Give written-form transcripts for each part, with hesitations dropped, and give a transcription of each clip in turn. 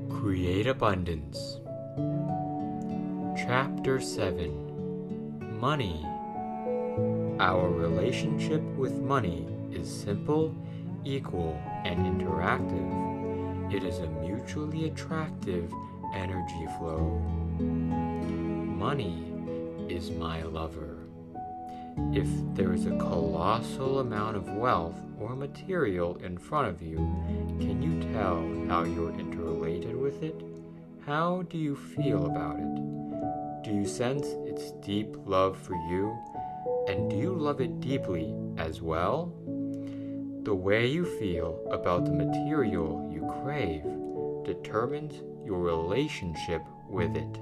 Create Abundance. Chapter 7. Money. Our relationship with money is simple, equal, and interactive. It is a mutually attractive energy flow. Money is my lover. If there is a colossal amount of wealth or material in front of you, can you tell how you're interrelated with it? How do you feel about it? Do you sense its deep love for you? And do you love it deeply as well? The way you feel about the material you crave determines your relationship with it.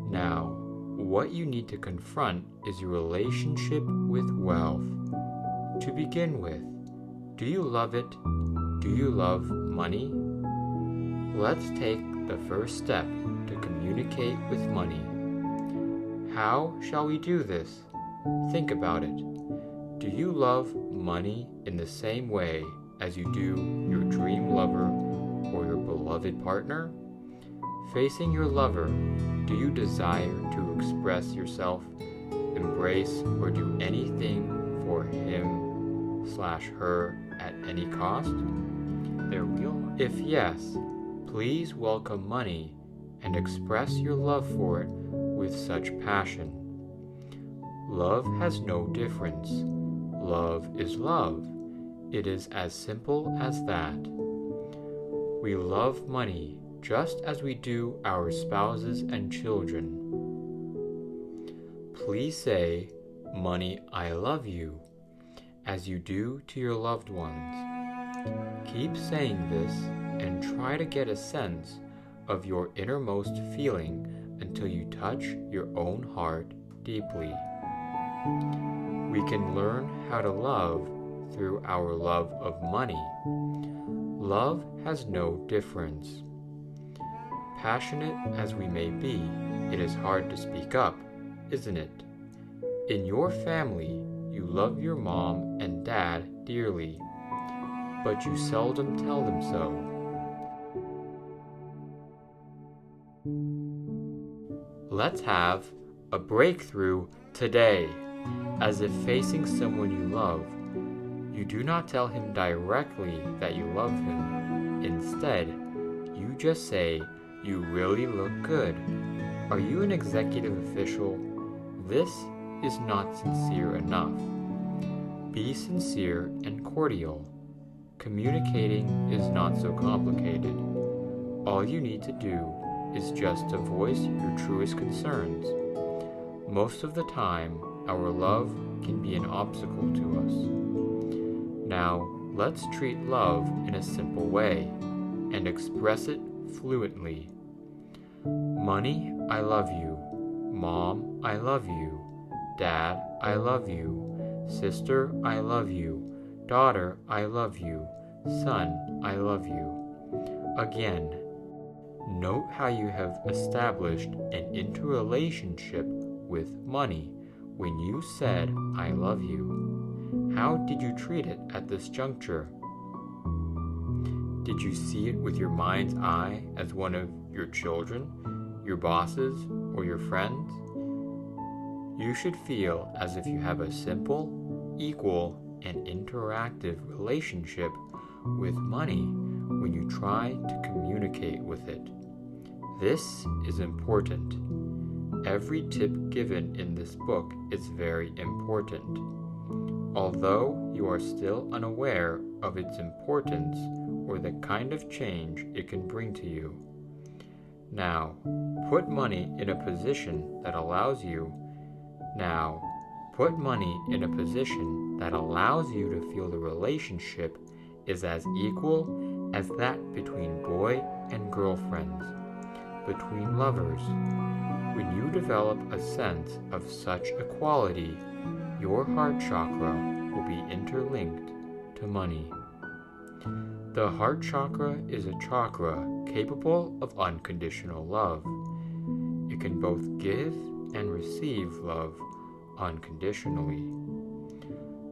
Now, what you need to confront is your relationship with wealth. To begin with, do you love it? Do you love money? Let's take the first step to communicate with money. How shall we do this? Think about it. Do you love money in the same way as you do your dream lover or your beloved partner? Facing your lover, do you desire to express yourself, embrace, or do anything for him/her at any cost? If yes, please welcome money and express your love for it with such passion. Love has no difference. Love is love. It is as simple as that. We love money just as we do our spouses and children. Please say, "Money, I love you," as you do to your loved ones. Keep saying this and try to get a sense of your innermost feeling until you touch your own heart deeply. We can learn how to love through our love of money. Love has no difference. Passionate as we may be, it is hard to speak up, isn't it? In your family, you love your mom and dad dearly, but you seldom tell them so. Let's have a breakthrough today. As if facing someone you love, you do not tell him directly that you love him. Instead, you just say, "You really look good." Are you an executive official? This is not sincere enough. Be sincere and cordial. Communicating is not so complicated. All you need to do is just to voice your truest concerns. Most of the time, our love can be an obstacle to us. Now, let's treat love in a simple way and express it fluently. Money, I love you. Mom, I love you. Dad, I love you. Sister, I love you. Daughter, I love you. Son, I love you. Again, note how you have established an interrelationship with money when you said, "I love you." How did you treat it at this juncture? Did you see it with your mind's eye as one of your children, your bosses, or your friends? You should feel as if you have a simple, equal, and interactive relationship with money when you try to communicate with it. This is important. Every tip given in this book is very important. Although you are still unaware of its importance or the kind of change it can bring to you. Now, put money in a position that allows you to feel the relationship is as equal as that between boy and girlfriends, between lovers. When you develop a sense of such equality, your heart chakra will be interlinked to money. The heart chakra is a chakra capable of unconditional love. It can both give and receive love unconditionally.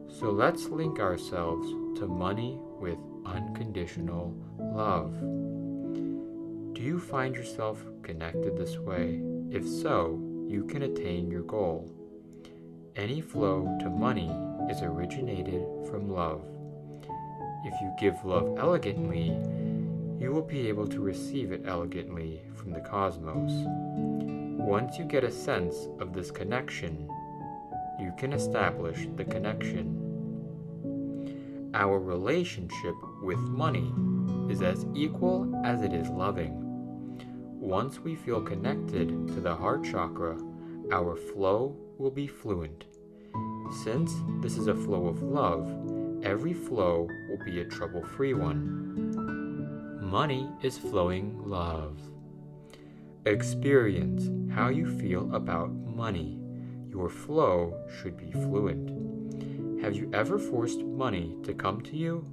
So let's link ourselves to money with unconditional love. Do you find yourself connected this way? If so, you can attain your goal. Any flow to money is originated from love. If you give love elegantly, you will be able to receive it elegantly from the cosmos. Once you get a sense of this connection, you can establish the connection. Our relationship with money is as equal as it is loving. Once we feel connected to the heart chakra, our flow will be fluent. Since this is a flow of love, every flow will be a trouble-free one. Money is flowing love. Experience how you feel about money. Your flow should be fluent. Have you ever forced money to come to you?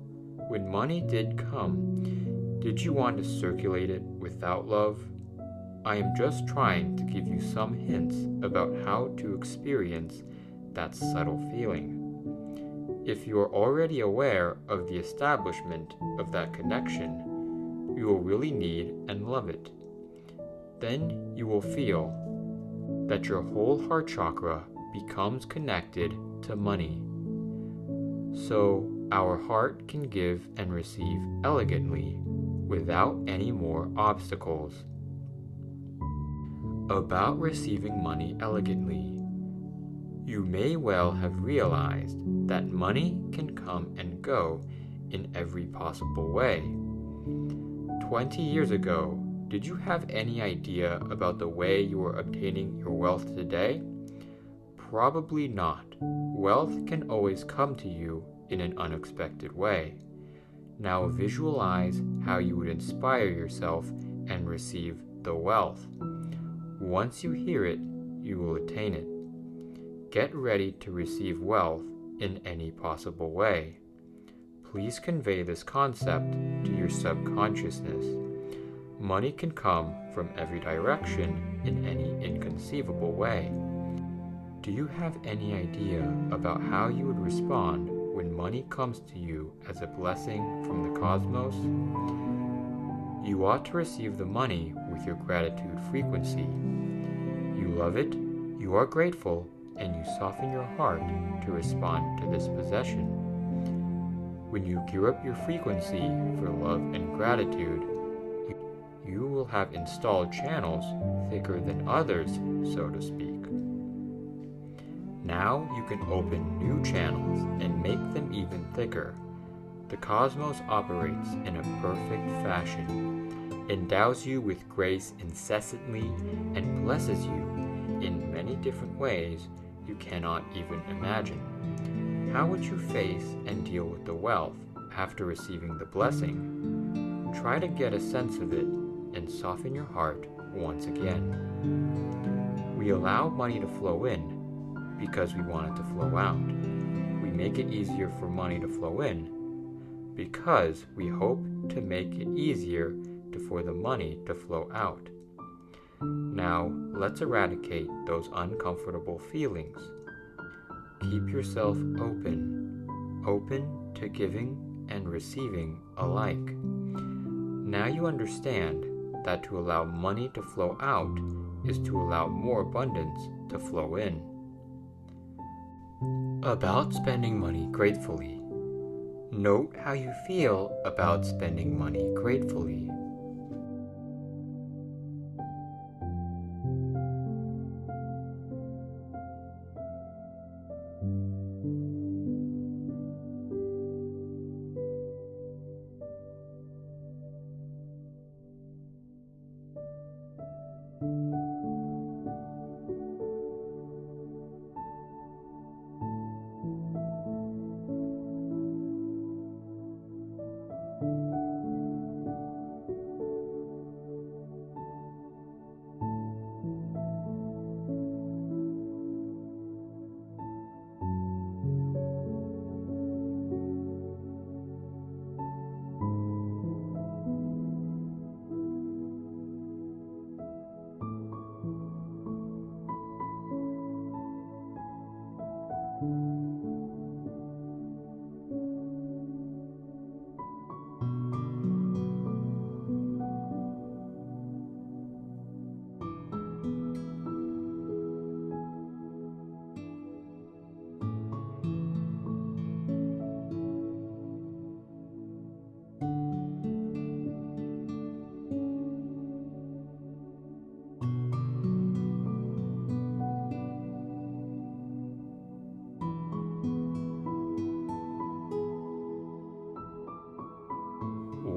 When money did come, did you want to circulate it without love? I am just trying to give you some hints about how to experience that subtle feeling. If you are already aware of the establishment of that connection, you will really need and love it. Then you will feel that your whole heart chakra becomes connected to money. So our heart can give and receive elegantly without any more obstacles. About receiving money elegantly. You may well have realized that money can come and go in every possible way. 20 years ago, did you have any idea about the way you are obtaining your wealth today? Probably not. Wealth can always come to you in an unexpected way. Now visualize how you would inspire yourself and receive the wealth. Once you hear it, you will attain it. Get ready to receive wealth in any possible way. Please convey this concept to your subconsciousness. Money can come from every direction in any inconceivable way. Do you have any idea about how you would respond when money comes to you as a blessing from the cosmos? You ought to receive the money with your gratitude frequency. You love it, you are grateful, and you soften your heart to respond to this possession. When you gear up your frequency for love and gratitude, you will have installed channels thicker than others, so to speak. Now you can open new channels and make them even thicker. The cosmos operates in a perfect fashion, endows you with grace incessantly, and blesses you in many different ways you cannot even imagine. How would you face and deal with the wealth after receiving the blessing? Try to get a sense of it and soften your heart once again. We allow money to flow in because we want it to flow out. We make it easier for money to flow in because we hope to make it easier for the money to flow out. Now, let's eradicate those uncomfortable feelings. Keep yourself open to giving and receiving alike. Now you understand that to allow money to flow out is to allow more abundance to flow in. About spending money gratefully. Note how you feel about spending money gratefully.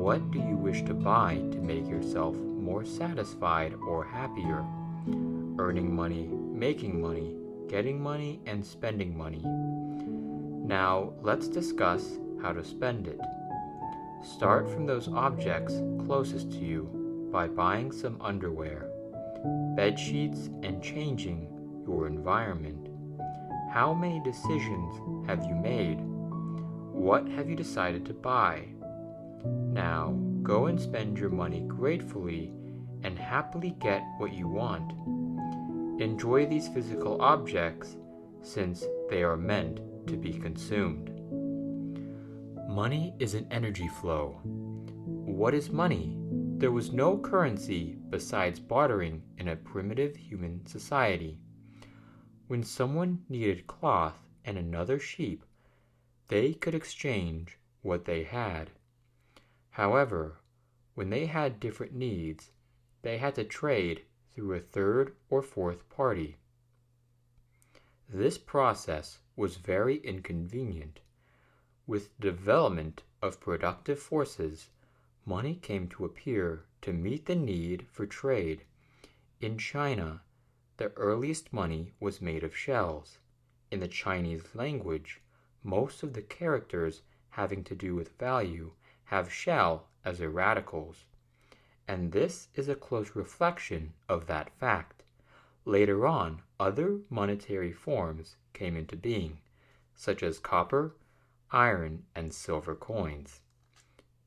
What do you wish to buy to make yourself more satisfied or happier? Earning money, making money, getting money, and spending money. Now, let's discuss how to spend it. Start from those objects closest to you by buying some underwear, bed sheets, and changing your environment. How many decisions have you made? What have you decided to buy? Now, go and spend your money gratefully and happily get what you want. Enjoy these physical objects since they are meant to be consumed. Money is an energy flow. What is money? There was no currency besides bartering in a primitive human society. When someone needed cloth and another sheep, they could exchange what they had. However, when they had different needs, they had to trade through a third or fourth party. This process was very inconvenient. With the development of productive forces, money came to appear to meet the need for trade. In China, the earliest money was made of shells. In the Chinese language, most of the characters having to do with value have shell as their radicals, and this is a close reflection of that fact. Later on, other monetary forms came into being, such as copper, iron, and silver coins.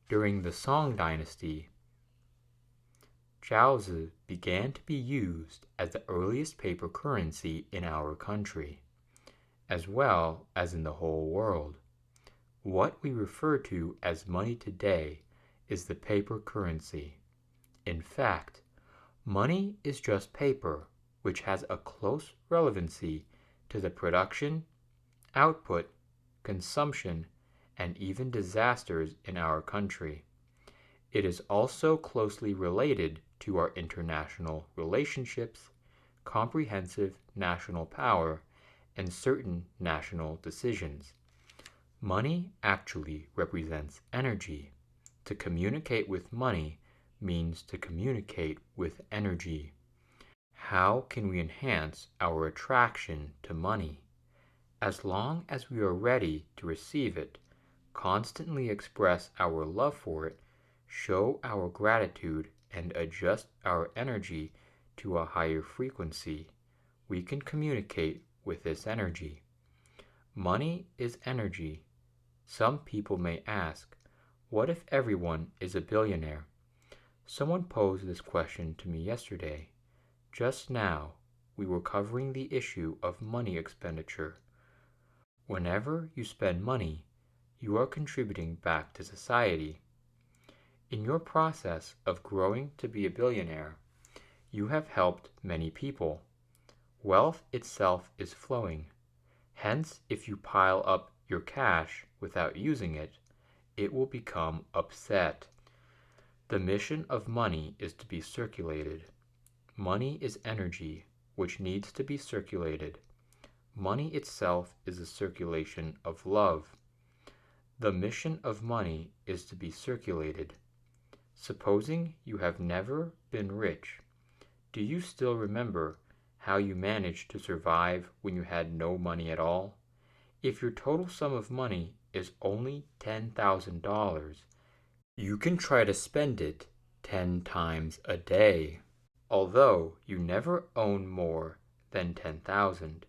During the Song dynasty, jiaozi began to be used as the earliest paper currency in our country, as well as in the whole world. What we refer to as money today is the paper currency. In fact, money is just paper, which has a close relevancy to the production, output, consumption, and even disasters in our country. It is also closely related to our international relationships, comprehensive national power, and certain national decisions. Money actually represents energy. To communicate with money means to communicate with energy. How can we enhance our attraction to money? As long as we are ready to receive it, constantly express our love for it, show our gratitude, and adjust our energy to a higher frequency, we can communicate with this energy. Money is energy. Some people may ask, what if everyone is a billionaire? Someone posed this question to me yesterday. Just now, we were covering the issue of money expenditure. Whenever you spend money, you are contributing back to society. In your process of growing to be a billionaire, you have helped many people. Wealth itself is flowing. Hence, if you pile up your cash without using it, it will become upset. The mission of money is to be circulated. Money is energy, which needs to be circulated. Money itself is a circulation of love. The mission of money is to be circulated. Supposing you have never been rich, do you still remember how you managed to survive when you had no money at all? If your total sum of money is only $10,000, you can try to spend it 10 times a day. Although you never own more than 10,000,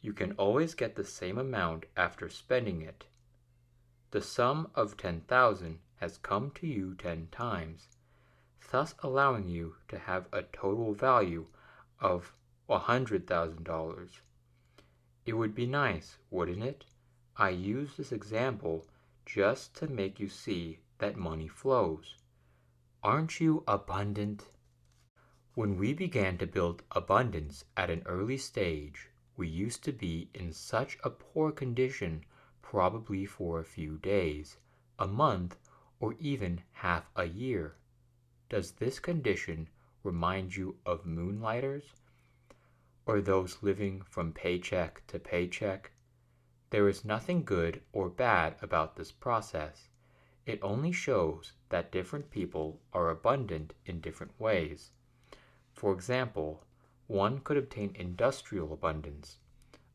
you can always get the same amount after spending it. The sum of 10,000 has come to you 10 times, thus allowing you to have a total value of $100,000. It would be nice, wouldn't it? I use this example just to make you see that money flows. Aren't you abundant? When we began to build abundance at an early stage, we used to be in such a poor condition probably for a few days, a month, or even half a year. Does this condition remind you of moonlighters? Or those living from paycheck to paycheck? There is nothing good or bad about this process. It only shows that different people are abundant in different ways. For example, one could obtain industrial abundance.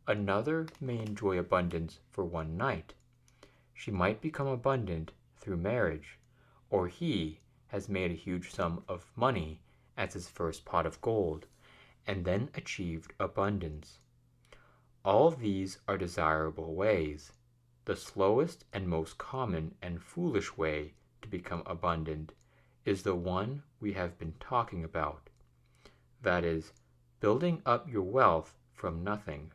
Another may enjoy abundance for one night. She might become abundant through marriage, or he has made a huge sum of money as his first pot of gold, and then achieved abundance. All these are desirable ways. The slowest and most common and foolish way to become abundant is the one we have been talking about. That is, building up your wealth from nothing.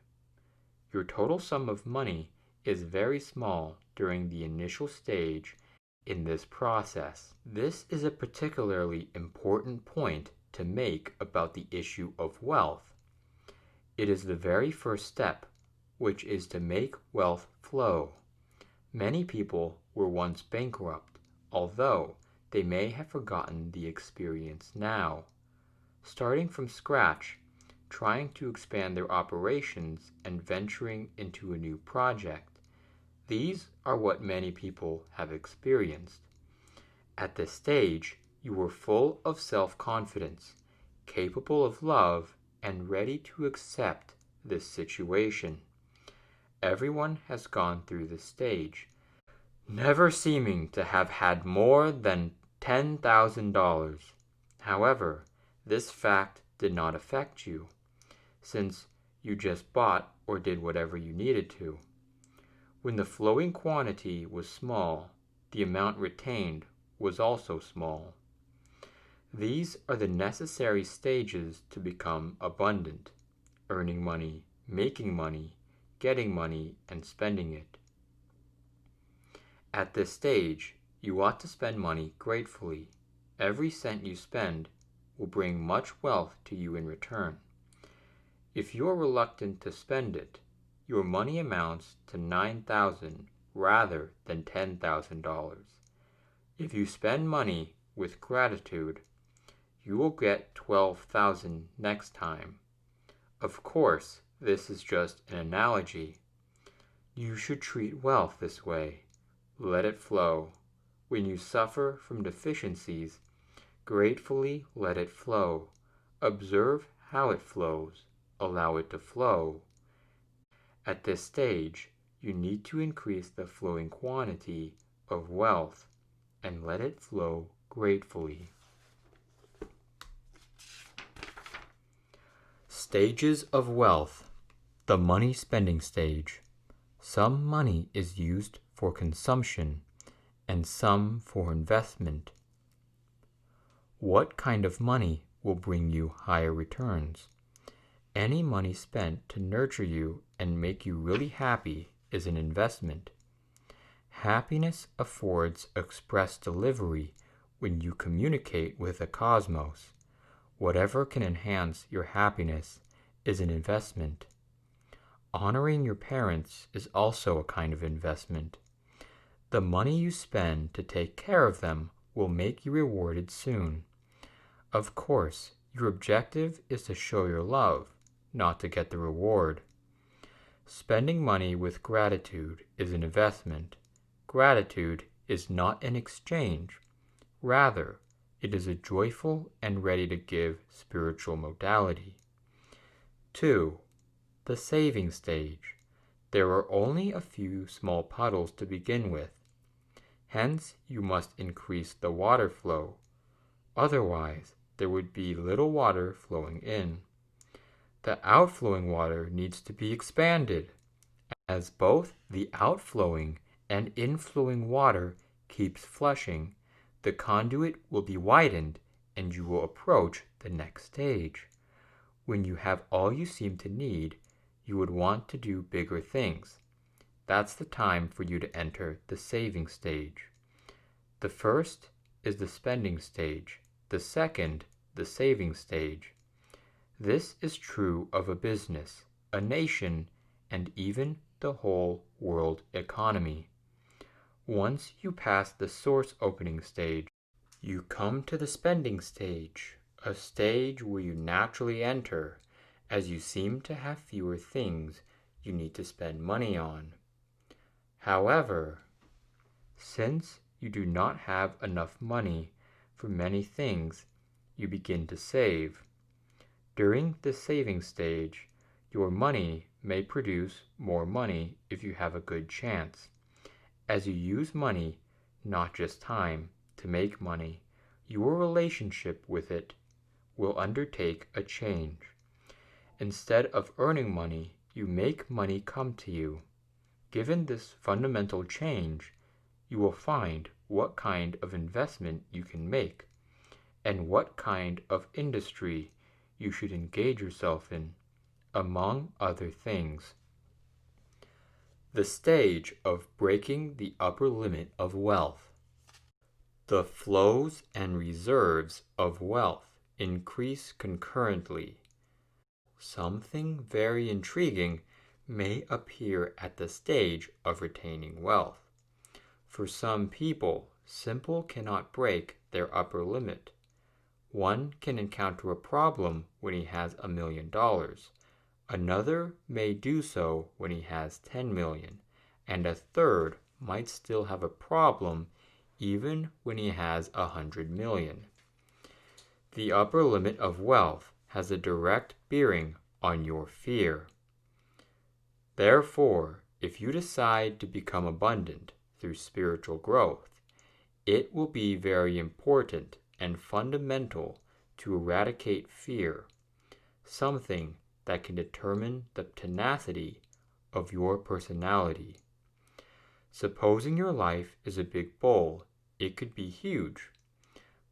Your total sum of money is very small during the initial stage in this process. This is a particularly important point to make about the issue of wealth. It is the very first step, which is to make wealth flow. Many people were once bankrupt, although they may have forgotten the experience now. Starting from scratch, trying to expand their operations and venturing into a new project. These are what many people have experienced. At this stage, you were full of self-confidence, capable of love, and ready to accept this situation. Everyone has gone through this stage, never seeming to have had more than $10,000. However, this fact did not affect you, since you just bought or did whatever you needed to. When the flowing quantity was small, the amount retained was also small. These are the necessary stages to become abundant: earning money, making money, getting money, and spending it. At this stage, you ought to spend money gratefully. Every cent you spend will bring much wealth to you in return. If you are reluctant to spend it, your money amounts to $9,000 rather than $10,000. If you spend money with gratitude, you will get $12,000 next time. Of course, this is just an analogy. You should treat wealth this way. Let it flow. When you suffer from deficiencies, gratefully let it flow. Observe how it flows. Allow it to flow. At this stage, you need to increase the flowing quantity of wealth and let it flow gratefully. Stages of wealth. The money spending stage. Some money is used for consumption and some for investment. What kind of money will bring you higher returns? Any money spent to nurture you and make you really happy is an investment. Happiness affords express delivery when you communicate with the cosmos. Whatever can enhance your happiness is an investment. Honoring your parents is also a kind of investment. The money you spend to take care of them will make you rewarded soon. Of course, your objective is to show your love, not to get the reward. Spending money with gratitude is an investment. Gratitude is not an exchange. Rather, it is a joyful and ready-to-give spiritual modality. 2. The saving stage. There are only a few small puddles to begin with. Hence, you must increase the water flow. Otherwise, there would be little water flowing in. The outflowing water needs to be expanded. As both the outflowing and inflowing water keeps flushing, the conduit will be widened and you will approach the next stage. When you have all you seem to need, you would want to do bigger things. That's the time for you to enter the saving stage. The first is the spending stage. The second, the saving stage. This is true of a business, a nation, and even the whole world economy. Once you pass the source opening stage, you come to the spending stage, a stage where you naturally enter, as you seem to have fewer things you need to spend money on. However, since you do not have enough money for many things, you begin to save. During the saving stage, your money may produce more money if you have a good chance. As you use money, not just time, to make money, your relationship with it will undertake a change. Instead of earning money, you make money come to you. Given this fundamental change, you will find what kind of investment you can make and what kind of industry you should engage yourself in, among other things. The stage of breaking the upper limit of wealth. The flows and reserves of wealth increase concurrently. Something very intriguing may appear at the stage of retaining wealth. For some people, simple cannot break their upper limit. One can encounter a problem when he has $1 million. Another may do so when he has 10 million, and a third might still have a problem even when he has 100 million. The upper limit of wealth has a direct bearing on your fear. Therefore, if you decide to become abundant through spiritual growth, it will be very important and fundamental to eradicate fear, something that can determine the tenacity of your personality. Supposing your life is a big bowl, it could be huge,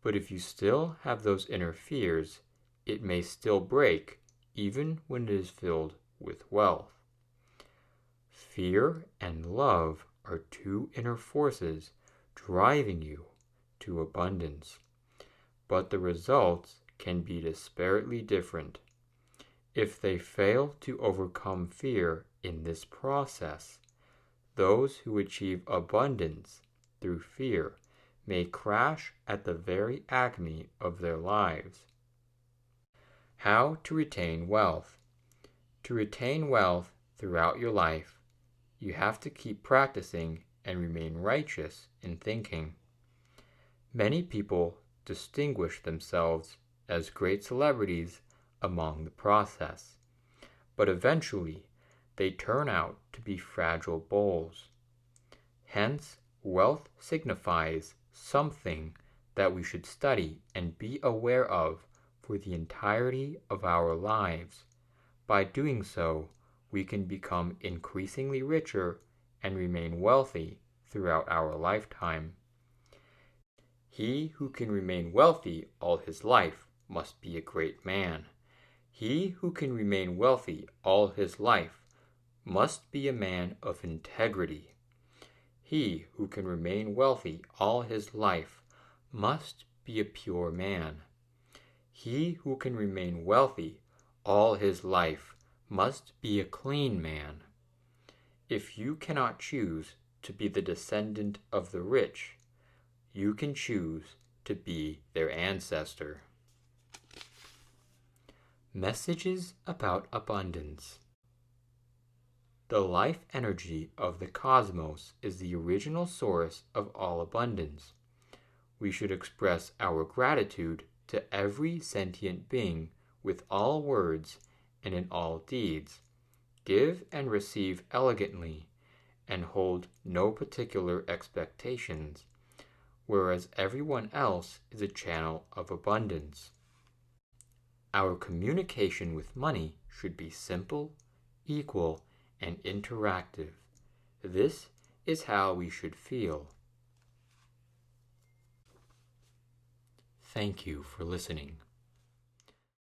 but if you still have those inner fears, it may still break even when it is filled with wealth. Fear and love are two inner forces driving you to abundance, but the results can be disparately different. If they fail to overcome fear in this process, those who achieve abundance through fear may crash at the very acme of their lives. How to retain wealth. To retain wealth throughout your life, you have to keep practicing and remain righteous in thinking. Many people distinguish themselves as great celebrities among the process, but eventually they turn out to be fragile bowls. Hence, wealth signifies something that we should study and be aware of for the entirety of our lives. By doing so, we can become increasingly richer and remain wealthy throughout our lifetime. He who can remain wealthy all his life must be a great man. He who can remain wealthy all his life must be a man of integrity. He who can remain wealthy all his life must be a pure man. He who can remain wealthy all his life must be a clean man. If you cannot choose to be the descendant of the rich, you can choose to be their ancestor. Messages about abundance. The life energy of the cosmos is the original source of all abundance. We should express our gratitude to every sentient being with all words and in all deeds, give and receive elegantly, and hold no particular expectations, whereas everyone else is a channel of abundance. Our communication with money should be simple, equal, and interactive. This is how we should feel. Thank you for listening.